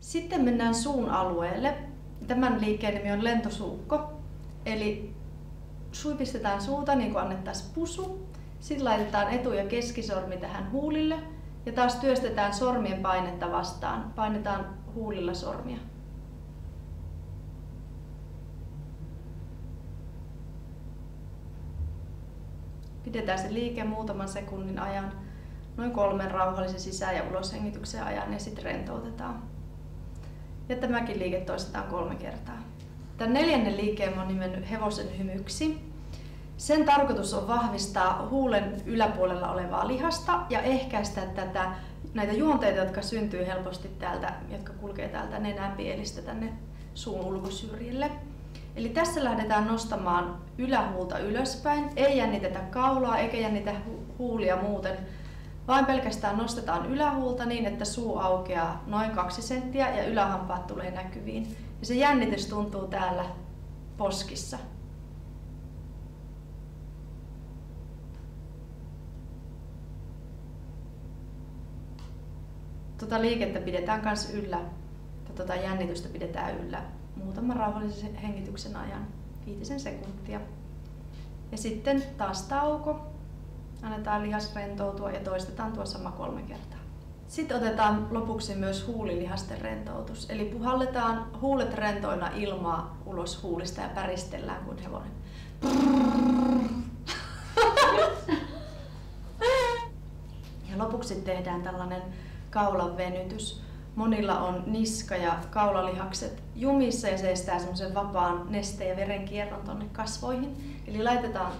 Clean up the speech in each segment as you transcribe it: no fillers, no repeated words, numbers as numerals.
Sitten mennään suun alueelle. Tämän liikkeen nimi on lentosuukko. Eli suipistetaan suuta niin kuin annettaisiin pusu. Sitten laitetaan etu- ja keskisormi tähän huulille. Ja taas työstetään sormien painetta vastaan. Painetaan huulilla sormia. Pidetään se liike muutaman sekunnin ajan, noin 3 rauhallisen sisään- ja uloshengityksen ajan ja sitten rentoutetaan. Ja tämäkin liike toistetaan 3 kertaa. Tämän 4. liikkeen olen nimennyt hevosen hymyksi. Sen tarkoitus on vahvistaa huulen yläpuolella olevaa lihasta ja ehkäistä näitä juonteita, jotka syntyy helposti täältä, jotka kulkee täältä nenänpielistä tänne suun ulkosyrjille. Eli tässä lähdetään nostamaan ylähuulta ylöspäin, ei jännitetä kaulaa eikä jännitä huulia muuten, vaan pelkästään nostetaan ylähuulta niin, että suu aukeaa noin 2 senttiä ja ylähampaat tulee näkyviin. Ja se jännitys tuntuu täällä poskissa. Tuota liikettä pidetään myös yllä, tuota jännitystä pidetään yllä muutaman rauhallisen hengityksen ajan, 5 sekuntia. Ja sitten taas tauko, annetaan lihas rentoutua ja toistetaan tuo sama 3 kertaa. Sitten otetaan lopuksi myös huulilihasten rentoutus, eli puhalletaan huulet rentoina ilmaa ulos huulista ja päristellään kuin hevonen. Ja lopuksi tehdään tällainen kaulan venytys. Monilla on niska ja kaulalihakset jumissa ja se estää semmoisen vapaan nesteen ja verenkierron tonne kasvoihin. Eli laitetaan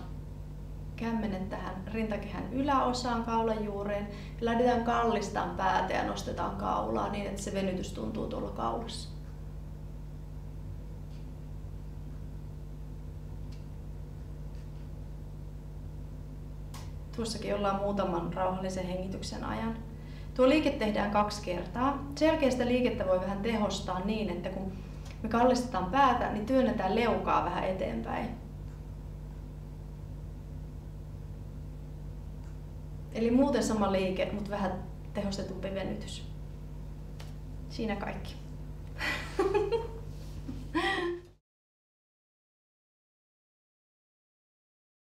kämmenet tähän rintakehän yläosaan kaulan juureen ja lähdetään kallistamaan päätä ja nostetaan kaulaa niin, että se venytys tuntuu tuolla kaulassa. Tuossakin ollaan muutaman rauhallisen hengityksen ajan. Tuo liike tehdään 2 kertaa. Sen jälkeen sitä liikettä voi vähän tehostaa niin, että kun me kallistetaan päätä, niin työnnetään leukaa vähän eteenpäin. Eli muuten sama liike, mutta vähän tehostetumpi venytys. Siinä kaikki.